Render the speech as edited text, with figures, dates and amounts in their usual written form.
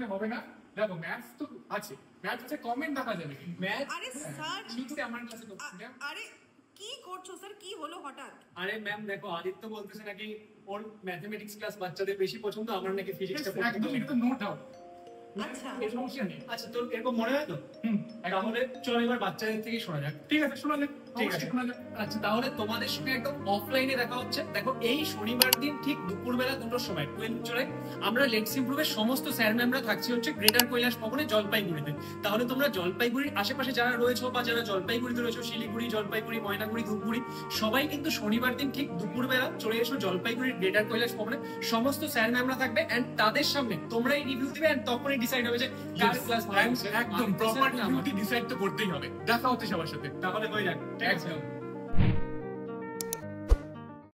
করলে হবে না। দেখো ম্যাথস তো আছে, ম্যাথসে কমেন্ট দেখা যাবে, ম্যাথ আরে স্যার নিচে আমার ক্লাসে তো আরে কি করছো স্যার, কি হলো হঠাৎ? আরে ম্যাম দেখো, আদিত্য বলতেছে নাকি ওর ম্যাথমেটিক্স ক্লাস বাচ্চাদের বেশি পছন্দ, আমার নাকি ফিজিক্সটা একদম, এটা তো নো ডাউট। আচ্ছা এর সমস্যা নেই। আচ্ছা তোর এরকম মনে হয় তো? তাহলে চল এবার বাচ্চাদের থেকে শোনা যাক। ঠিক আছে, শোনা যাক, ঠিক আছে শোনা যাক। আচ্ছা তাহলে তোমাদের সঙ্গে একদম অফলাইনে দেখা হচ্ছে। দেখো এই শনিবার দিন ঠিক দুপুরবেলা 2টোর সময় 12 জুলাই আমরা লেটস ইমপ্রুভের সমস্ত স্যার ম্যামরা থাকছি হচ্ছে গ্রেটার কৈলাস ভবনে জলপাইগুড়িতে। তাহলে তোমরা জলপাইগুড়ির আশেপাশে যারা রয়েছো বা যারা জলপাইগুড়িতে রয়েছো, শিলিগুড়ি, জলপাইগুড়ি, ময়নাগুড়ি, ধূপগুড়ি, সবাই কিন্তু শনিবার দিন ঠিক দুপুরবেলা চলে এসো জলপাইগুড়ির গ্রেটার কৈলাস ভবনে। সমস্ত স্যার ম্যামরা থাকবে এন্ড তাদের সামনে তোমরাই রিভিউ দিবে এন্ড তখনই ডিসাইড হবে যে কার ক্লাস ভালো হচ্ছে। একদম প্রপার ডিউটি ডিসাইড তো করতেই হবে। দেখা হচ্ছে সবার সাথে। তাহলে হয়ে যাক। একদম।